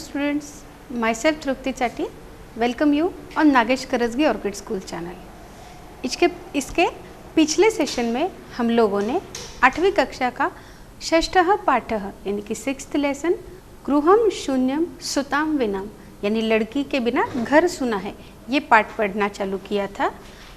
students, myself Trupti Chatti welcome you on Nagesh Karajagi orchid school channel. इसके पिछले session में हम लोगों ने 8वीं कक्षा का षष्ठः पाठः यानी कि 6th लेसन गृहम शून्यम सुताम विनाम यानी लड़की के बिना घर सुना है, ये पाठ पढ़ना चालू किया था।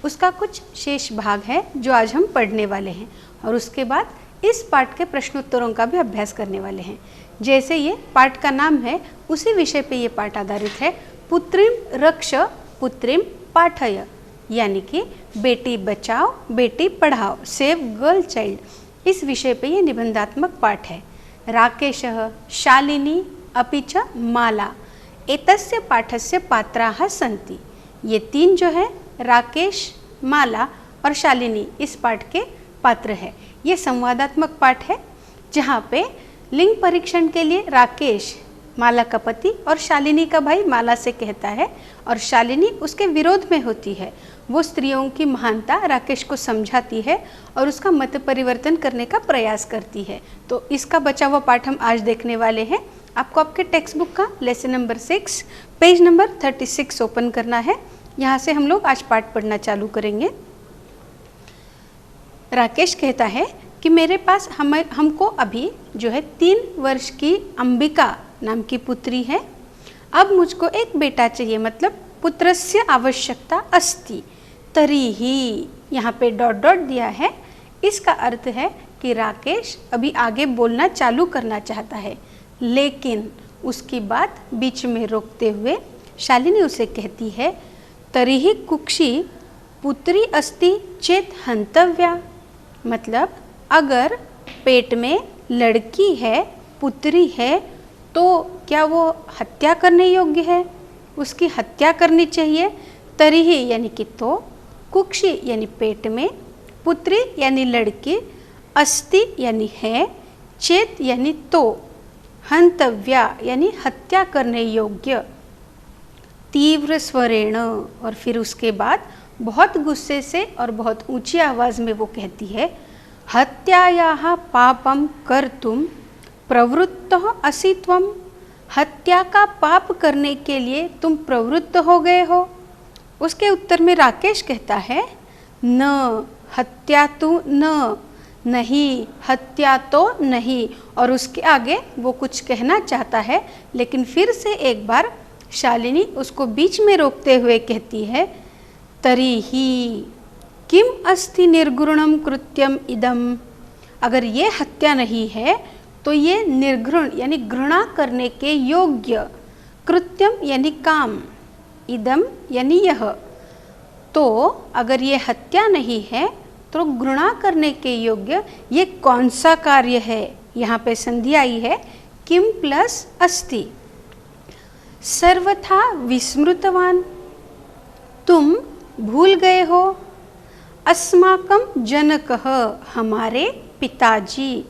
उसका कुछ शेष भाग है जो आज हम पढ़ने वाले हैं और उसके बाद इस पाठ के प्रश्नोत्तरों का भी अभ्यास करने वाले हैं। जैसे ये पाठ का नाम है उसी विषय पे ये पाठ आधारित है, पुत्रीम रक्ष पुत्रीम पाठय, यानी कि Beti Bachao Beti Padhao, save girl child. इस विषय पे ये निबंधात्मक पाठ है। राकेशः शालिनी अपि च माला एतस्य पाठस्य पात्राः सन्ति। ये तीन जो है राकेश, माला और शालिनी इस पाठ के पात्र है। ये संवादात्मक पाठ है जहाँ पे लिंग परीक्षण के लिए राकेश माला का पति और शालिनी का भाई माला से कहता है और शालिनी उसके विरोध में होती है। वो स्त्रियों की महानता राकेश को समझाती है और उसका मत परिवर्तन करने का प्रयास करती है। तो इसका बचा हुआ पाठ हम आज देखने वाले हैं। आपको आपके टेक्स्ट बुक का lesson number 6 page number 36 open करना है। यहाँ से हम लोग आज पाठ पढ़ना चालू करेंगे। राकेश कहता है कि मेरे पास हमको अभी जो है 3 वर्ष की अंबिका नाम की पुत्री है। अब मुझको एक बेटा चाहिए, मतलब पुत्रस्य आवश्यकता अस्ति तरीही, यहाँ पे डॉट डॉट दिया है। इसका अर्थ है कि राकेश अभी आगे बोलना चालू करना चाहता है, लेकिन उसकी बात बीच में रोकते हुए शालिनी उसे कहती है तरीही कुक्षी पुत्री अस्ति चेत हंतव्या, मतलब अगर पेट में लड़की है, पुत्री है, तो क्या वो हत्या करने योग्य है, उसकी हत्या करनी चाहिए। तरीही यानी कि तो, कुक्षी यानी पेट में, पुत्री यानी लड़की, अस्ति यानी है, चेत यानी तो, हंतव्या यानी हत्या करने योग्य। तीव्र स्वरेण, और फिर उसके बाद बहुत गुस्से से और बहुत ऊंची आवाज़ में वो कहती है हत्यायाः पापं कर्तुं प्रवृत्तः असि त्वं, हत्या का पाप करने के लिए तुम प्रवृत्त हो गए हो। उसके उत्तर में राकेश कहता है न हत्या तो न, नहीं हत्या तो नहीं, और उसके आगे वो कुछ कहना चाहता है, लेकिन फिर से एक बार शालिनी उसको बीच में रोकते हुए कहती है तरीही किम अस्ति निर्घृणम कृत्यम इदम, अगर ये हत्या नहीं है तो ये निर्घृण यानी घृणा करने के योग्य, कृत्यम यानी काम, इदम यानी यह, तो अगर ये हत्या नहीं है तो घृणा करने के योग्य ये कौन सा कार्य है। यहाँ पे संधि आई है किम प्लस अस्ति। सर्वथा विस्मृतवान, तुम भूल गए हो। अस्माकं जनकः हमारे पिताजी,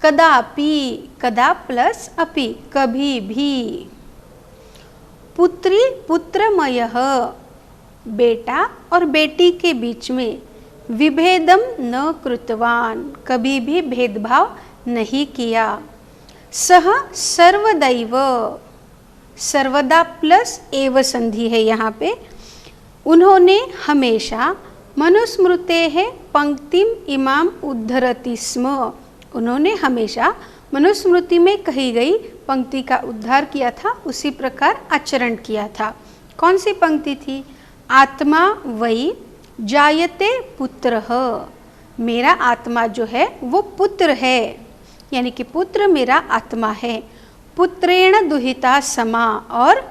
कदापि, कदा प्लस अपि कभी भी, पुत्री पुत्रमयः बेटा और बेटी के बीच में, विभेदम न कृतवान कभी भी भेदभाव नहीं किया। सह सर्वदैव, सर्वदा प्लस एव संधि है यहाँ पे, उन्होंने हमेशा मनुस्मृतेः पंक्तिम इमाम उद्धरति स्म, उन्होंने हमेशा मनुस्मृति में कही गई पंक्ति का उद्धार किया था, उसी प्रकार आचरण किया था। कौन सी पंक्ति थी? आत्मा वै जायते पुत्रः, मेरा आत्मा जो है वो पुत्र है, यानी कि पुत्र मेरा आत्मा है। पुत्रेण दुहिता समा, और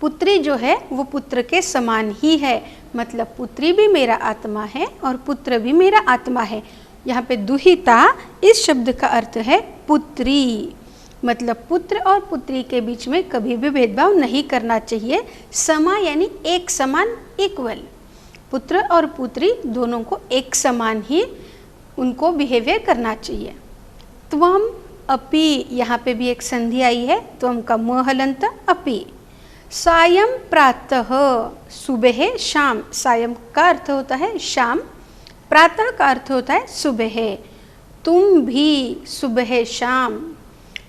पुत्री जो है वो पुत्र के समान ही है, मतलब पुत्री भी मेरा आत्मा है और पुत्र भी मेरा आत्मा है। यहाँ पे दुहिता इस शब्द का अर्थ है पुत्री, मतलब पुत्र और पुत्री के बीच में कभी भी भेदभाव नहीं करना चाहिए। समा यानी एक समान, इक्वल, पुत्र और पुत्री दोनों को एक समान ही उनको बिहेवियर करना चाहिए। त्वम अपि, यहाँ पे भी एक संधि आई है, त्वम का म हलंत अपि। सायं प्रातः, सुबह शाम, सायं का अर्थ होता है शाम, प्रातः का अर्थ होता है सुबह। तुम भी सुबह शाम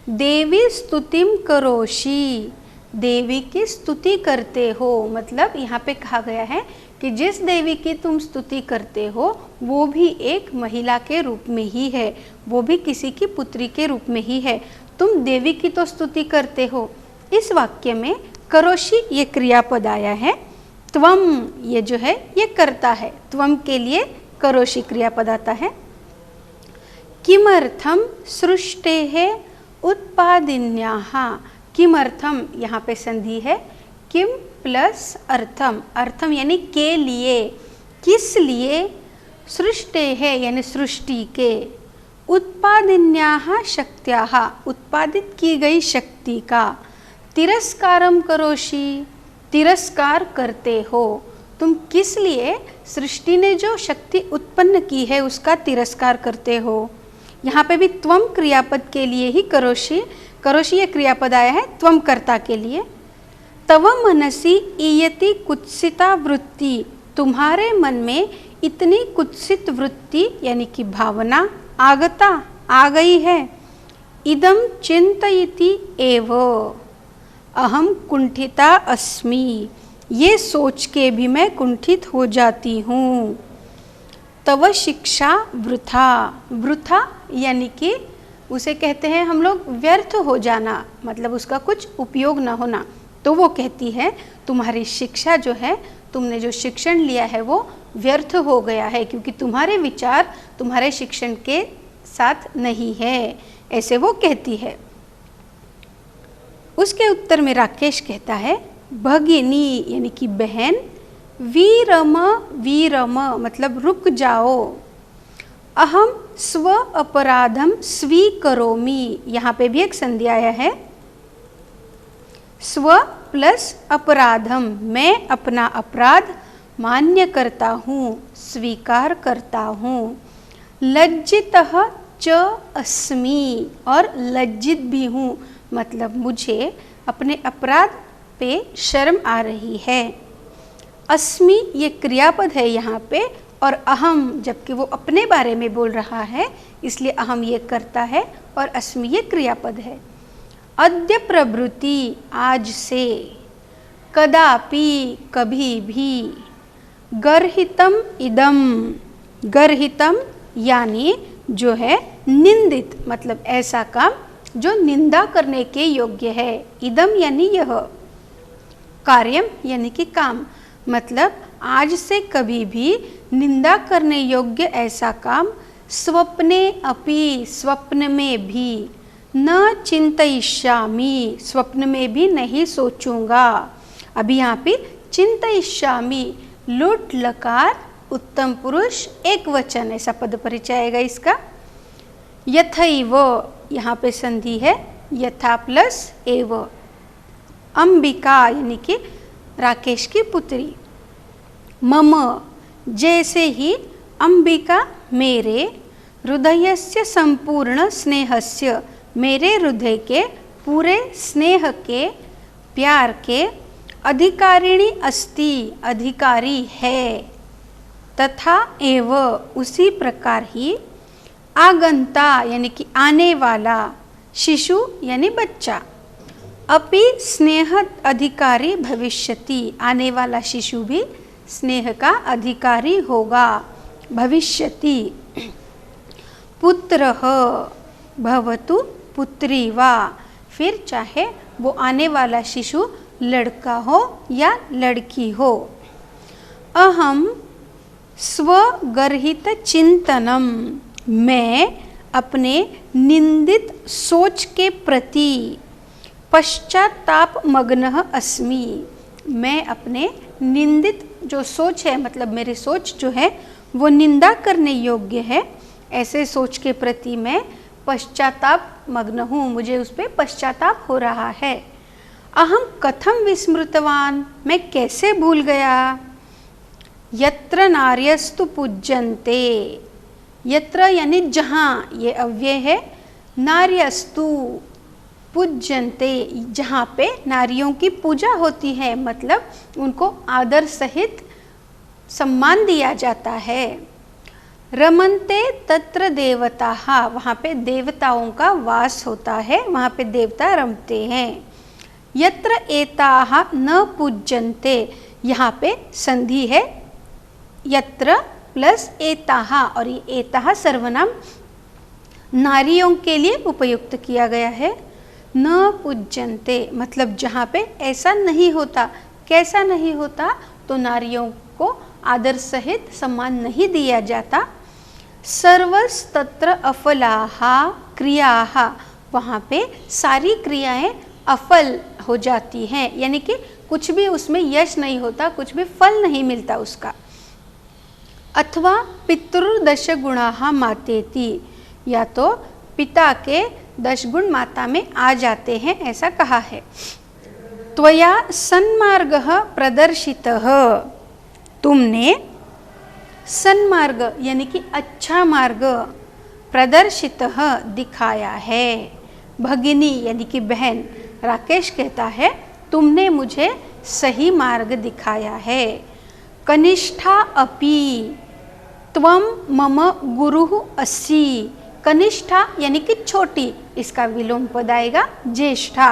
देवी स्तुतिम करोषि, देवी की स्तुति करते हो, मतलब यहाँ पे कहा गया है कि जिस देवी की तुम स्तुति करते हो वो भी एक महिला के रूप में ही है, वो भी किसी की पुत्री के रूप में ही है। तुम देवी की तो स्तुति करते हो। इस वाक्य में करोषि ये क्रियापद आया है, त्वम ये जो है ये करता है, त्वम के लिए करोषि क्रियापद आता है। किमर्थम सृष्टेः उत्पादिन्याः, किमर्थम यहाँ पे संधि है, किम प्लस अर्थम, अर्थम यानी के लिए, किस लिए, सृष्टेः यानी सृष्टि के, उत्पादिन्याः शक्त्याः उत्पादित की गई शक्ति का, तिरस्कारम करोषि तिरस्कार करते हो, तुम किस लिए सृष्टि ने जो शक्ति उत्पन्न की है उसका तिरस्कार करते हो। यहाँ पे भी त्वम क्रियापद के लिए ही करोषि, करोषि ये क्रियापद आया है त्वम कर्ता के लिए। तव मनसि इयति कुत्सिता वृत्ति, तुम्हारे मन में इतनी कुत्सित वृत्ति यानी कि भावना आगता आ गई है। इदम चिंतयति एव अहम कुंठिता अस्मि, ये सोच के भी मैं कुंठित हो जाती हूँ। तव शिक्षा वृथा, वृथा यानी कि उसे कहते हैं हम लोग व्यर्थ हो जाना, मतलब उसका कुछ उपयोग न होना। तो वो कहती है तुम्हारी शिक्षा जो है, तुमने जो शिक्षण लिया है वो व्यर्थ हो गया है, क्योंकि तुम्हारे विचार तुम्हारे शिक्षण के साथ नहीं है, ऐसे वो कहती है। उसके उत्तर में राकेश कहता है भगिनी यानी कि बहन, वीरम वीरम मतलब रुक जाओ, अहम स्व अपराधम स्वीकरोमि, यहाँ पे भी एक संधि आया है, स्व प्लस अपराधम, मैं अपना अपराध मान्य करता हूँ, स्वीकार करता हूँ। लज्जितः च अस्मि, और लज्जित भी हूँ, मतलब मुझे अपने अपराध पे शर्म आ रही है। अस्मि ये क्रियापद है यहाँ पे, और अहम जबकि वो अपने बारे में बोल रहा है इसलिए अहम ये करता है और अस्मि ये क्रियापद है। अद्य प्रभृति आज से, कदापि कभी भी, गर्हितम इदम, गर्हितम यानी जो है निंदित, मतलब ऐसा काम जो निंदा करने के योग्य है। इदम यानी यह, कार्यम यानी कि काम, मतलब आज से कभी भी निंदा करने योग्य ऐसा काम, स्वप्ने अपि स्वप्न में भी, न चिंतयिष्यामि स्वप्न में भी नहीं सोचूंगा। अभी यहाँ पे चिंतयिष्यामि लुट लकार उत्तम पुरुष एक वचन, ऐसा पद परिचय आएगा इसका। यथैव यहाँ पे संधि है, यथा प्लस एव। अंबिका यानी कि राकेश की पुत्री। मम जैसे ही, अंबिका मेरे, हृदयस्य संपूर्ण स्नेहस्य मेरे हृदय के पूरे स्नेह के प्यार के, अधिकारिणी अस्ति अधिकारी है, तथा एव उसी प्रकार ही, आगंता यानी कि आने वाला, शिशु यानी बच्चा, अपि स्नेह अधिकारी भविष्यति आने वाला शिशु भी स्नेह का अधिकारी होगा, भविष्यति। पुत्रः भवतु पुत्री वा, फिर चाहे वो आने वाला शिशु लड़का हो या लड़की हो। अहम स्वगर्हित चिंतनम, मैं अपने निंदित सोच के प्रति, पश्चाताप मग्नः अस्मि, मैं अपने निंदित जो सोच है, मतलब मेरी सोच जो है वो निंदा करने योग्य है, ऐसे सोच के प्रति मैं पश्चाताप मग्न हूँ, मुझे उस पर पश्चाताप हो रहा है। अहम कथम विस्मृतवान, मैं कैसे भूल गया। यत्र नार्यस्तु पूज्यन्ते, यत्र यानी जहाँ, ये अव्यय है, नार्यस्तु पूज्यन्ते जहाँ पे नारियों की पूजा होती है, मतलब उनको आदर सहित सम्मान दिया जाता है। रमन्ते तत्र देवताः, वहाँ पे देवताओं का वास होता है, वहाँ पे देवता रमते हैं। यत्र एताः न पूज्यन्ते, यहाँ पे संधि है यत्र प्लस एताः, और ये एताः सर्वनाम नारियों के लिए उपयुक्त किया गया है। न पूज्यन्ते मतलब जहाँ पे ऐसा नहीं होता। कैसा नहीं होता? तो नारियों को आदर सहित सम्मान नहीं दिया जाता। सर्वस्तत्र अफलाः क्रियाः, वहाँ पे सारी क्रियाएं अफल हो जाती हैं, यानी कि कुछ भी उसमें यश नहीं होता, कुछ भी फल नहीं मिलता उसका। अथवा पितृदश गुणाः मातेति, या तो पिता के 10 गुण माता में आ जाते हैं, ऐसा कहा है। त्वया सन्मार्गः प्रदर्शितः, तुमने सन्मार्ग यानी कि अच्छा मार्ग प्रदर्शितः दिखाया है। भगिनी यानी कि बहन, राकेश कहता है तुमने मुझे सही मार्ग दिखाया है। कनिष्ठा अपि त्वं मम गुरुः असि, कनिष्ठा यानी कि छोटी, इसका विलोम पद आएगा ज्येष्ठा।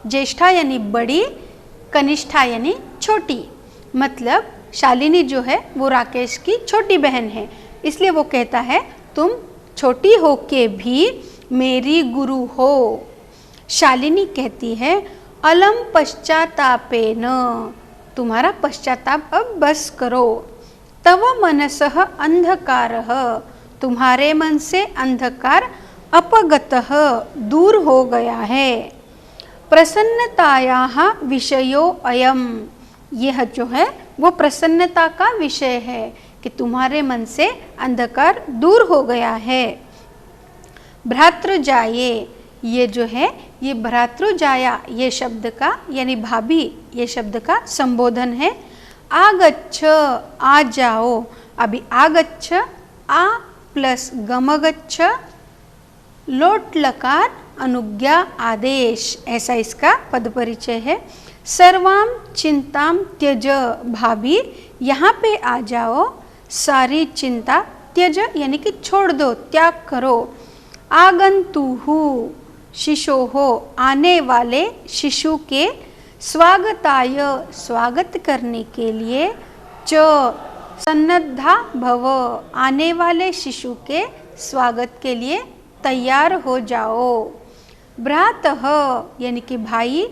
ज्येष्ठा यानी बड़ी, कनिष्ठा यानी छोटी। मतलब शालिनी जो है वो राकेश की छोटी बहन है, इसलिए वो कहता है तुम छोटी हो के भी मेरी गुरु हो। शालिनी कहती है अलम पश्चातापेन, तुम्हारा पश्चाताप अब बस करो। तव मनसः अंधकारः, तुम्हारे मन से अंधकार अपगतः दूर हो गया है। प्रसन्नतायाः विषयो अयम, यह जो है वो प्रसन्नता का विषय है कि तुम्हारे मन से अंधकार दूर हो गया है। भ्रातृजाये, ये जो है ये भ्रातृजाया ये शब्द का यानी भाभी ये शब्द का संबोधन है। आगच्छ आ जाओ, अभी आगच्छ आ प्लस गमगच्छ लोट लकार अनुज्ञा आदेश, ऐसा इसका पद परिचय है। सर्वाम चिंताम त्यज, भाभी यहाँ पे आ जाओ, सारी चिंता त्यज यानी कि छोड़ दो, त्याग करो। आगंतुहु शिशोहो, आने वाले शिशु के स्वागताय, स्वागत करने के लिए। च सन्नद्धा भव, आने वाले शिशु के स्वागत के लिए तैयार हो जाओ। भ्रातः यानी कि भाई,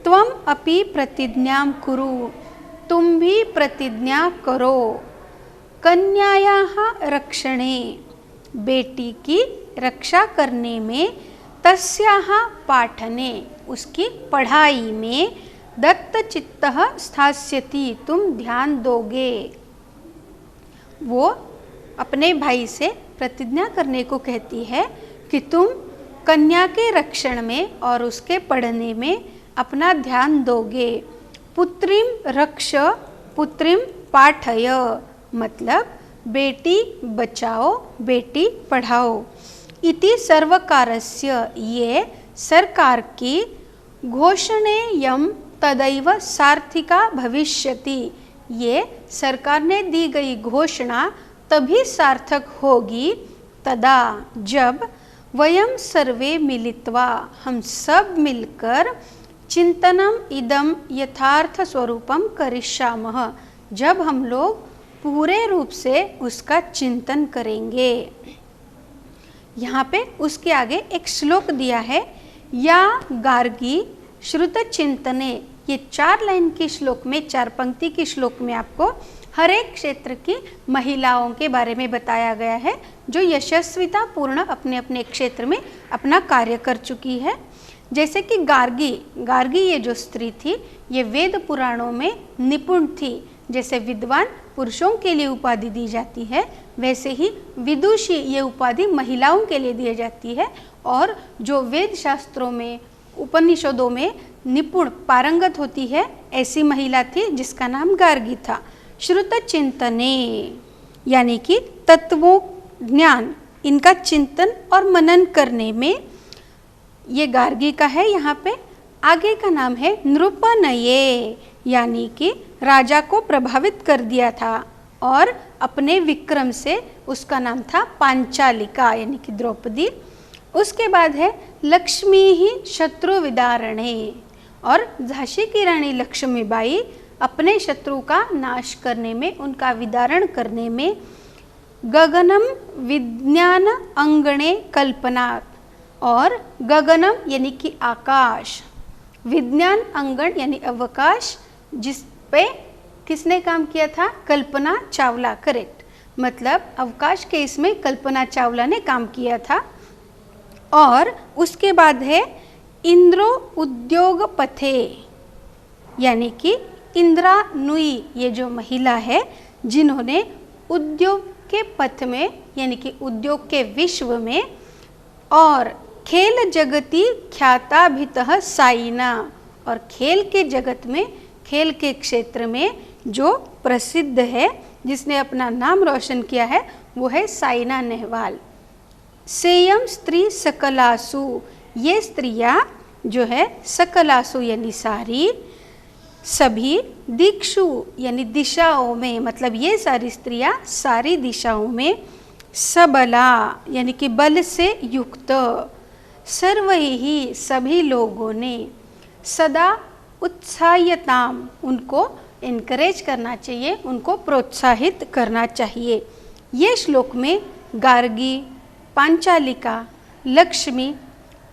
त्वम अपि प्रतिज्ञां कुरु, तुम भी प्रतिज्ञा करो। कन्यायाः रक्षणे, बेटी की रक्षा करने में। तस्याः पाठने, उसकी पढ़ाई में। दत्तचित्तः स्थास्यति, तुम ध्यान दोगे। वो अपने भाई से प्रतिज्ञा करने को कहती है कि तुम कन्या के रक्षण में और उसके पढ़ने में अपना ध्यान दोगे। पुत्रीम रक्ष पुत्रीम पाठय, मतलब बेटी बचाओ बेटी पढ़ाओ। इति सर्वकारस्य, ये सरकार की। घोषणेयं तदैव सार्थिका भविष्यति, ये सरकार ने दी गई घोषणा तभी सार्थक होगी। तदा जब वयम सर्वे मिलित्वा, हम सब मिलकर चिंतनम इदम यथार्थ स्वरूपम करिष्यामः, जब हम लोग पूरे रूप से उसका चिंतन करेंगे। यहाँ पे उसके आगे एक श्लोक दिया है, या गार्गी श्रुत चिंतने। ये 4 लाइन की श्लोक में, 4 पंक्ति की श्लोक में आपको हर एक क्षेत्र की महिलाओं के बारे में बताया गया है जो यशस्विता पूर्ण अपने अपने क्षेत्र में अपना कार्य कर चुकी है। जैसे कि गार्गी ये जो स्त्री थी ये वेद पुराणों में निपुण थी। जैसे विद्वान पुरुषों के लिए उपाधि दी जाती है, वैसे ही विदुषी ये उपाधि महिलाओं के लिए दी जाती है। और जो वेद शास्त्रों में उपनिषदों में निपुण पारंगत होती है, ऐसी महिला थी जिसका नाम गार्गी था। श्रुत चिंतने यानी कि तत्वों ज्ञान, इनका चिंतन और मनन करने में ये गार्गी का है। यहाँ पे आगे का नाम है नृपनये, यानी कि राजा को प्रभावित कर दिया था। और अपने विक्रम से, उसका नाम था पांचालिका यानी कि द्रौपदी। उसके बाद है लक्ष्मी ही शत्रु विदारणे, और झांसी की रानी लक्ष्मीबाई अपने शत्रु का नाश करने में, उनका विदारण करने में गगनम विज्ञान अंगणे कल्पनात्, और गगनम यानी कि आकाश, विज्ञान अंगण यानी अवकाश, जिस पे किसने काम किया था? कल्पना चावला, करेक्ट। मतलब अवकाश के इसमें कल्पना चावला ने काम किया था। और उसके बाद है इंद्रो उद्योग पथे, यानी कि इंदिरा नुई, ये जो महिला है जिन्होंने उद्योग के पथ में यानी कि उद्योग के विश्व में और खेल जगती ख्याताभितः साइना, और खेल के जगत में, खेल के क्षेत्र में जो प्रसिद्ध है, जिसने अपना नाम रोशन किया है, वो है साइना नेहवाल। सेयम स्त्री सकलासु, ये स्त्रियां जो है सकलासु यानी सारी, सभी दिक्षु यानी दिशाओं में, मतलब ये सारी स्त्रियां सारी दिशाओं में, सबला यानी कि बल से युक्त, सर्वैहि सभी लोगों ने, सदा उत्साह्यताम उनको इनकरेज करना चाहिए, उनको प्रोत्साहित करना चाहिए। ये श्लोक में गार्गी, पांचालिका, लक्ष्मी,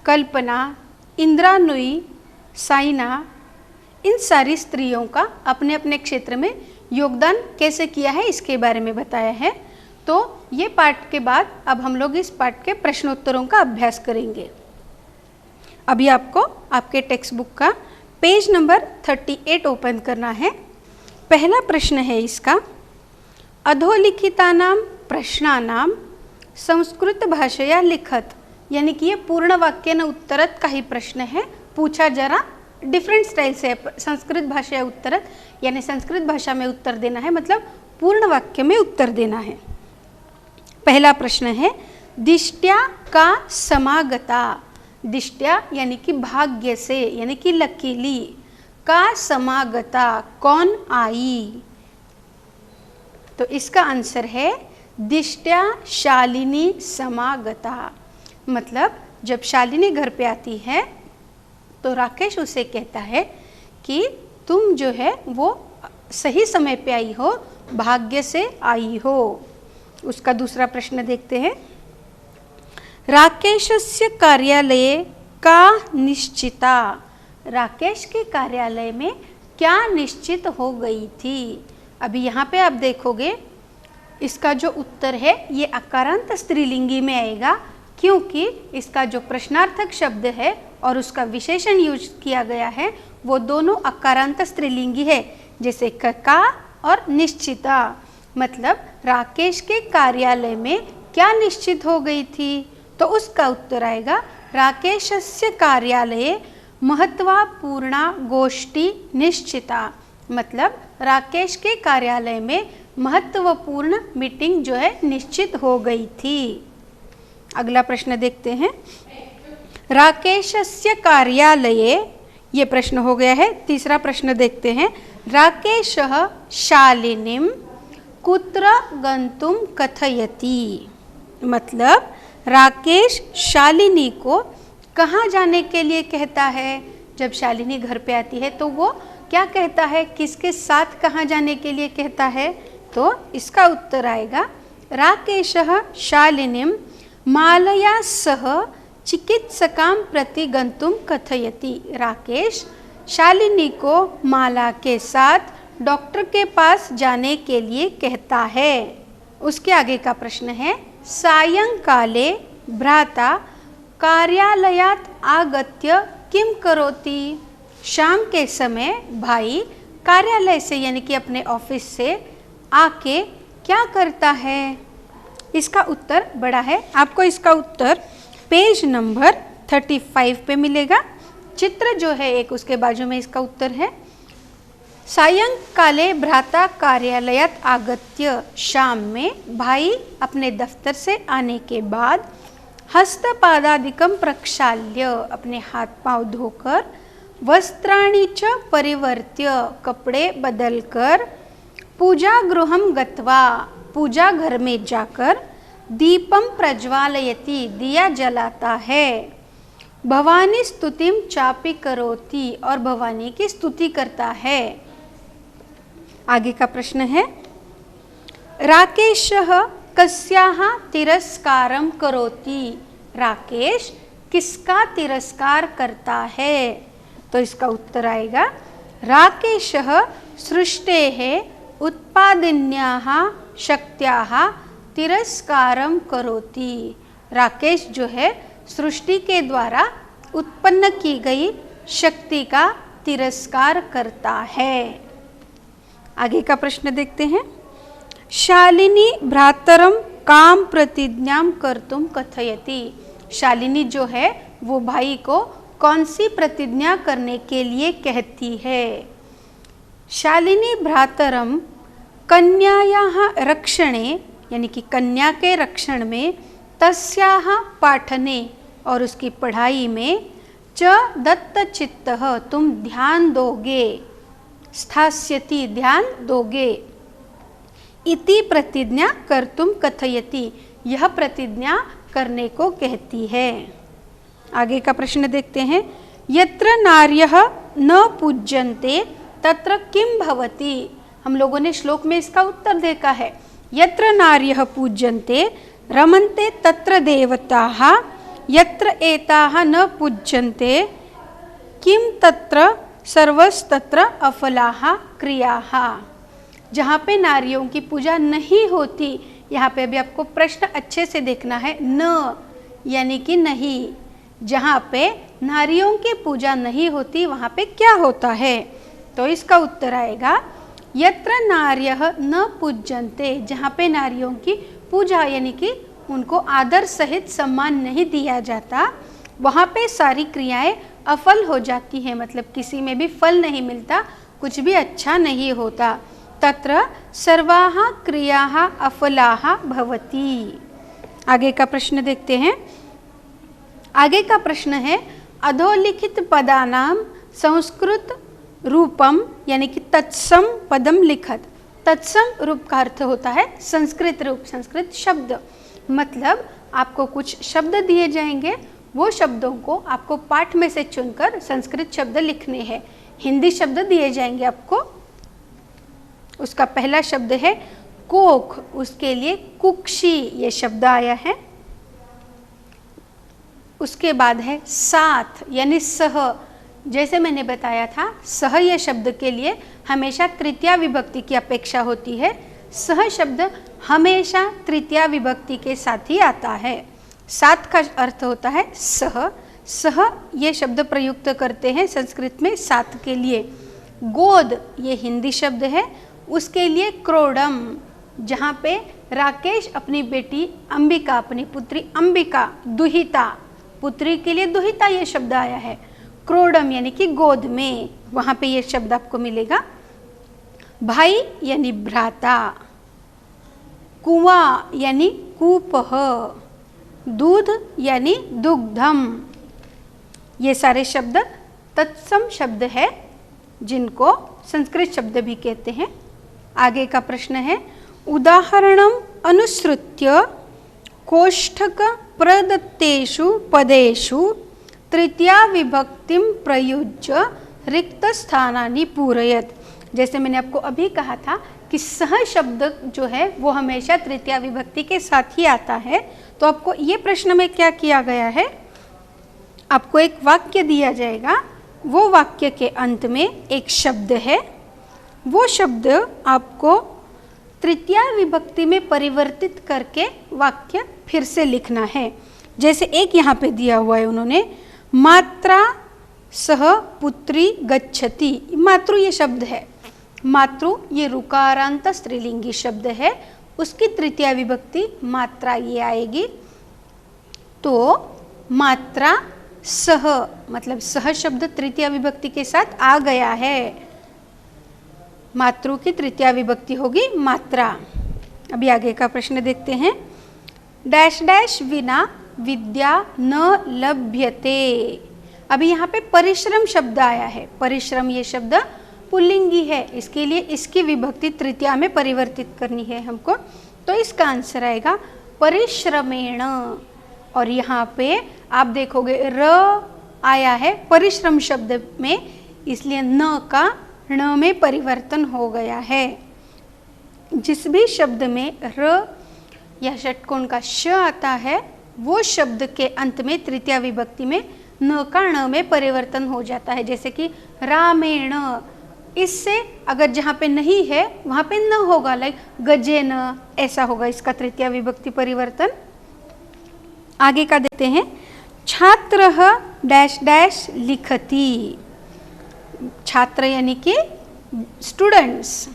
कल्पना, इंद्रानुई, साइना, इन सारी स्त्रियों का अपने अपने क्षेत्र में योगदान कैसे किया है इसके बारे में बताया है। तो ये पाठ के बाद अब हम लोग इस पाठ के प्रश्नोत्तरों का अभ्यास करेंगे। अभी आपको आपके टेक्स्ट बुक का पेज नंबर 38 ओपन करना है। पहला प्रश्न है इसका, अधोलिखितानां प्रश्नानां संस्कृत भाषया लिखत, यानी कि ये पूर्ण वाक्य न उत्तरत का ही प्रश्न है, पूछा जरा डिफरेंट स्टाइल से। संस्कृत भाषा उत्तरत यानी संस्कृत भाषा में उत्तर देना है, मतलब पूर्ण वाक्य में उत्तर देना है। पहला प्रश्न है, दिष्ट्या का समागता, दिष्ट्या यानी कि भाग्य से, यानी कि लकीली, का समागता कौन आई, तो इसका आंसर है दिष्ट्या शालिनी समागता। मतलब जब शालिनी घर पे आती है तो राकेश उसे कहता है कि तुम जो है वो सही समय पे आई हो, भाग्य से आई हो। उसका दूसरा प्रश्न देखते हैं, राकेशस्य कार्यालये का निश्चिता, राकेश के कार्यालय में क्या निश्चित हो गई थी। अभी यहाँ पे आप देखोगे इसका जो उत्तर है ये अकारांत स्त्रीलिंगी में आएगा, क्योंकि इसका जो प्रश्नार्थक शब्द है और उसका विशेषण यूज किया गया है वो दोनों अकारांत स्त्रीलिंगी है, जैसे का और निश्चिता। मतलब राकेश के कार्यालय में क्या निश्चित हो गई थी, तो उसका उत्तर आएगा राकेशस्य कार्यालये महत्वपूर्णा गोष्ठी निश्चिता। मतलब राकेश के कार्यालय में महत्वपूर्ण मीटिंग जो है निश्चित हो गई थी। अगला प्रश्न देखते हैं, राकेशस्य कार्यालये, ये प्रश्न हो गया है। तीसरा प्रश्न देखते हैं, राकेशः शालिनीं कुत्र गंतुम कथयति। मतलब राकेश शालिनी को कहाँ जाने के लिए कहता है। जब शालिनी घर पे आती है तो वो क्या कहता है, किसके साथ कहाँ जाने के लिए कहता है, तो इसका उत्तर आएगा राकेशः शालिनीं मालया सह चिकित्सकां प्रति गंतुम कथयति। राकेश शालिनी को माला के साथ डॉक्टर के पास जाने के लिए कहता है। उसके आगे का प्रश्न है, सायंकाले भ्राता कार्यालयात् आगत्य किम करोति। शाम के समय भाई कार्यालय से यानी कि अपने ऑफिस से आके क्या करता है। इसका उत्तर बड़ा है, आपको इसका उत्तर पेज नंबर 35 पे मिलेगा। चित्र जो है एक उसके बाजू में इसका उत्तर है। सायंकाले भ्राता कार्यालयात् आगत्य, शाम में भाई अपने दफ्तर से आने के बाद हस्तपादादिकं प्रक्षाल्य, अपने हाथ पांव धोकर, वस्त्राणि च परिवर्त्य, कपड़े बदलकर, पूजा गृहम गत्वा, पूजा घर में जाकर, दीपम प्रज्वालयति, दिया जलाता है, भवानी स्तुतिम चापि करोति, और भवानी की स्तुति करता है। आगे का प्रश्न है, राकेशः कस्याः तिरस्कारं करोति, राकेश किसका तिरस्कार करता है? तो इसका उत्तर आएगा, राकेशः सृष्टेः उत्पादिन्याः शक्त्याः तिरस्कारं करोति। राकेश जो है सृष्टि के द्वारा उत्पन्न की गई शक्ति का तिरस्कार करता है। आगे का प्रश्न देखते हैं, शालिनी भ्रातरम काम प्रतिज्ञां कर्तुम कथयति। शालिनी जो है वो भाई को कौन सी प्रतिज्ञा करने के लिए कहती है? शालिनी भ्रातरम कन्यायाः रक्षणे, यानी कि कन्या के रक्षण में, तस्याः पाठने, और उसकी पढ़ाई में, च दत्तचित्तः, तुम ध्यान दोगे, स्थास्यति, ध्यान दोगे, इति प्रतिज्ञा कर्तुम कथयति, यह प्रतिज्ञा करने को कहती है। आगे का प्रश्न देखते हैं, यत्र नार्यः न पूज्यन्ते तत्र किम भवति। हम लोगों ने श्लोक में इसका उत्तर देखा है, यत्र नार्यः पूज्यन्ते रमन्ते तत्र देवताः, यत्र एताः न पूज्यन्ते किम तत्र सर्वस्तत्र अफलाः क्रियाः। जहाँ पे नारियों की पूजा नहीं होती, यहाँ पे अभी आपको प्रश्न अच्छे से देखना है, न यानी कि नहीं, जहाँ पे नारियों की पूजा नहीं होती वहाँ पे क्या होता है? तो इसका उत्तर आएगा, यत्र नार्यः न पूज्यन्ते, जहाँ पे नारियों की पूजा यानी कि उनको आदर सहित सम्मान नहीं दिया जाता, वहाँ पे सारी क्रियाएं अफल हो जाती हैं, मतलब किसी में भी फल नहीं मिलता, कुछ भी अच्छा नहीं होता। तत्र सर्वाः क्रियाः अफलाः भवति। आगे का प्रश्न देखते हैं, आगे का प्रश्न है, अधोलिखित पदानां संस्कृत रूपम, यानी कि तत्सम पदम लिखत। तत्सम रूप का अर्थ होता है संस्कृत रूप, संस्कृत शब्द, मतलब आपको कुछ शब्द दिए जाएंगे, वो शब्दों को आपको पाठ में से चुनकर संस्कृत शब्द लिखने हैं। हिंदी शब्द दिए जाएंगे आपको, उसका पहला शब्द है कोख, उसके लिए कुक्षी ये शब्द आया है। उसके बाद है साथ यानी सह, जैसे मैंने बताया था सह ये शब्द के लिए हमेशा तृतीया विभक्ति की अपेक्षा होती है। सह शब्द हमेशा तृतीया विभक्ति के साथ ही आता है। साथ का अर्थ होता है सह, सह ये शब्द प्रयुक्त करते हैं संस्कृत में साथ के लिए। गोद ये हिंदी शब्द है, उसके लिए क्रोडम, जहाँ पे राकेश अपनी बेटी अंबिका, अपनी पुत्री अंबिका, दुहिता, पुत्री के लिए दुहिता ये शब्द आया है। क्रोडम यानी कि गोद में, वहाँ पे ये शब्द आपको मिलेगा। भाई यानी भ्राता, कुआं यानी कूपः, दूध यानी दुग्धम, ये सारे शब्द तत्सम शब्द है जिनको संस्कृत शब्द भी कहते हैं। आगे का प्रश्न है, उदाहरणम अनुसृत्य कोष्ठक प्रदत्तेषु पदेषु तृतीया विभक्तिम प्रयुज्य रिक्त स्थानानि पूरयत। जैसे मैंने आपको अभी कहा था कि सह शब्द जो है वो हमेशा तृतीया विभक्ति के साथ ही आता है। तो आपको ये प्रश्न में क्या किया गया है, आपको एक वाक्य दिया जाएगा, वो वाक्य के अंत में एक शब्द है, वो शब्द आपको तृतीया विभक्ति में परिवर्तित करके वाक्य फिर से लिखना है। जैसे एक यहाँ पे दिया हुआ है उन्होंने, मात्रा सह पुत्री गच्छति। मातृ ये शब्द है, मातृ ये ऋकारांत स्त्रीलिंगी शब्द है, उसकी तृतीया विभक्ति मात्रा ये आएगी। तो मात्रा सह मतलब सह शब्द तृतीया विभक्ति के साथ आ गया है, मातृ की तृतीया विभक्ति होगी मात्रा। अभी आगे का प्रश्न देखते हैं, डैश डैश विना विद्या न लभ्यते। अभी यहाँ पे परिश्रम शब्द आया है, परिश्रम ये शब्द पुल्लिंगी है, इसके लिए इसकी विभक्ति तृतीया में परिवर्तित करनी है हमको। तो इसका आंसर आएगा परिश्रमेण। और यहाँ पे आप देखोगे र आया है परिश्रम शब्द में, इसलिए न का ण में परिवर्तन हो गया है। जिस भी शब्द में र या षटकोण का श आता है वो शब्द के अंत में तृतीया विभक्ति में न का ण में परिवर्तन हो जाता है। जैसे कि रामेण, इससे अगर जहाँ पे नहीं है वहाँ पे न होगा, लाइक गजेन, ऐसा होगा इसका तृतीया विभक्ति परिवर्तन। आगे का देते हैं, छात्रः डैश डैश लिखति। छात्र यानी कि स्टूडेंट्स,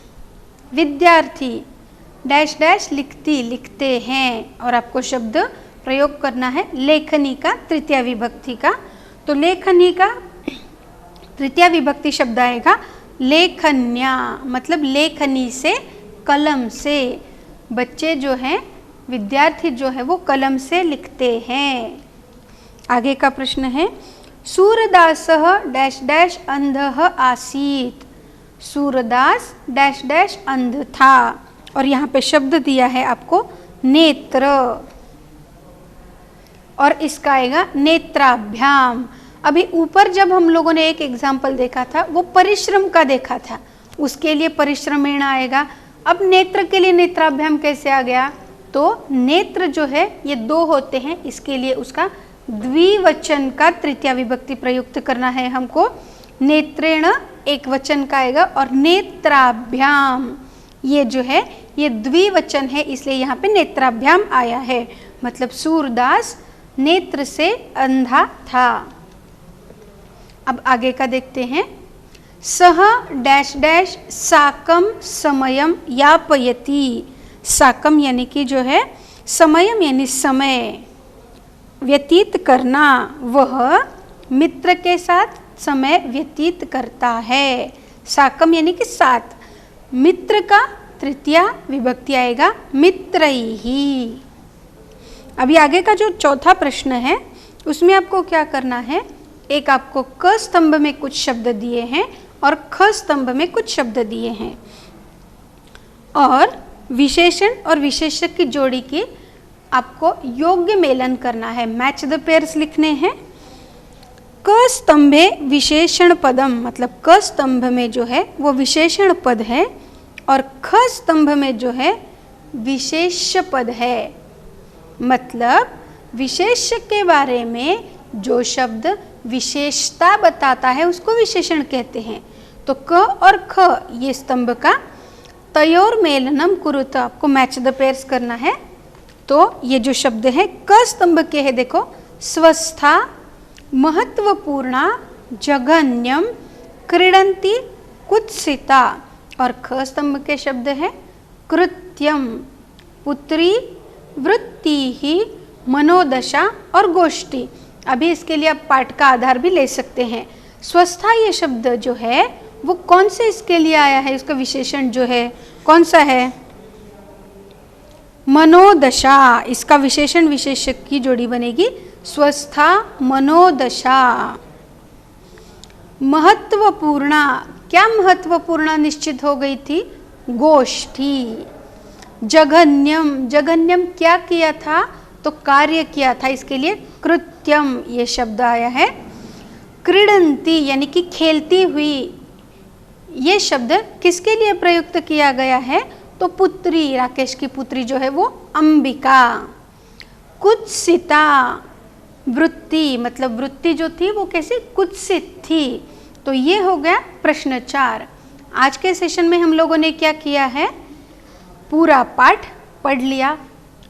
विद्यार्थी डैश डैश लिखती लिखते हैं। और आपको शब्द प्रयोग करना है लेखनी का तृतीया विभक्ति का। तो लेखनी का तृतीया विभक्ति शब्द आएगा लेखन्या, मतलब लेखनी से, कलम से। बच्चे जो हैं, विद्यार्थी जो है वो कलम से लिखते हैं। आगे का प्रश्न है, सूरदासः डैश डैश अंधः आसीत्। सूरदास डैश डैश अंध था। और यहाँ पे शब्द दिया है आपको नेत्र, और इसका आएगा नेत्राभ्याम। अभी ऊपर जब हम लोगों ने एक एग्जाम्पल देखा था वो परिश्रम का देखा था, उसके लिए परिश्रमेण आएगा। अब नेत्र के लिए नेत्राभ्याम कैसे आ गया? तो नेत्र जो है ये दो होते हैं, इसके लिए उसका द्विवचन का तृतीया विभक्ति प्रयुक्त करना है हमको। नेत्रेण एक वचन का आएगा, और नेत्राभ्याम ये जो है ये द्विवचन है, इसलिए यहाँ पे नेत्राभ्याम आया है। मतलब सूरदास नेत्र से अंधा था। अब आगे का देखते हैं, सह डैश डैश साकम समयम यापयति। साकम यानी कि जो है, समयम यानी समय व्यतीत करना, वह मित्र के साथ समय व्यतीत करता है। साकम यानी कि साथ, मित्र का तृतीया विभक्ति आएगा मित्रैहि। अभी आगे का जो चौथा प्रश्न है उसमें आपको क्या करना है, एक आपको क स्तंभ में कुछ शब्द दिए हैं और ख स्तंभ में कुछ शब्द दिए हैं, और विशेषण और विशेषक की जोड़ी की आपको योग्य मेलन करना है, मैच द पेयर्स लिखने हैं। क स्तंभे विशेषण पदम, मतलब क स्तंभ में जो है वो विशेषण पद है, और ख स्तंभ में जो है विशेष्य पद है। मतलब विशेष्य के बारे में जो शब्द विशेषता बताता है उसको विशेषण कहते हैं। तो क और ख ये स्तंभ का तयोर मेलनम कुरुत, आपको मैच द पेयर्स करना है। तो ये जो शब्द है क स्तंभ के है, देखो, स्वस्था, महत्वपूर्णा, जघन्यम, क्रीडंती, कुत्सिता। और ख स्तंभ के शब्द है कृत्यम, पुत्री, वृत्ति ही, मनोदशा और गोष्ठी। अभी इसके लिए आप पाठ का आधार भी ले सकते हैं। स्वस्था ये शब्द जो है वो कौन से इसके लिए आया है, इसका विशेषण जो है कौन सा है? मनोदशा। इसका विशेषण विशेषक की जोड़ी बनेगी स्वस्था मनोदशा। महत्वपूर्णा, क्या महत्वपूर्ण निश्चित हो गई थी? गोष्ठी। जघन्यम, जघन्यम क्या किया था? तो कार्य किया था, इसके लिए कृत्यम ये शब्द आया है। क्रीडंती यानी कि खेलती हुई, ये शब्द किसके लिए प्रयुक्त किया गया है? तो पुत्री, राकेश की पुत्री जो है वो अंबिका। कुत्सिता, वृत्ति, मतलब वृत्ति जो थी वो कैसी? कुत्सित थी। तो ये हो गया प्रश्न 4। आज के सेशन में हम लोगों ने क्या किया है, पूरा पाठ पढ़ लिया,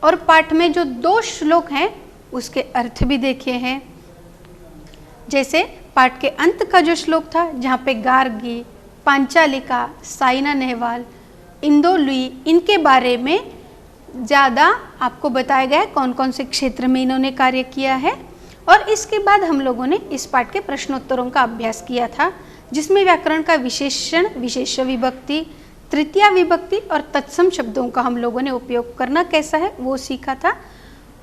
और पाठ में जो 2 श्लोक हैं उसके अर्थ भी देखे हैं। जैसे पाठ के अंत का जो श्लोक था जहाँ पे गार्गी, पांचालिका, साइना नेहवाल, इंदो लुई, इनके बारे में ज़्यादा आपको बताया गया है कौन कौन से क्षेत्र में इन्होंने कार्य किया है। और इसके बाद हम लोगों ने इस पाठ के प्रश्नोत्तरों का अभ्यास किया था, जिसमें व्याकरण का विशेषण, विशेष्य विभक्ति, तृतीया विभक्ति और तत्सम शब्दों का हम लोगों ने उपयोग करना कैसा है वो सीखा था।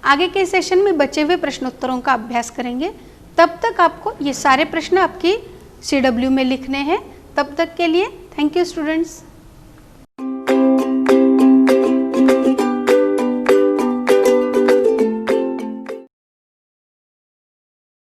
आगे के सेशन में बचे हुए प्रश्नोत्तरों का अभ्यास करेंगे। तब तक आपको ये सारे प्रश्न आपकी CW में लिखने हैं, तब तक के लिए थैंक यू स्टूडेंट्स।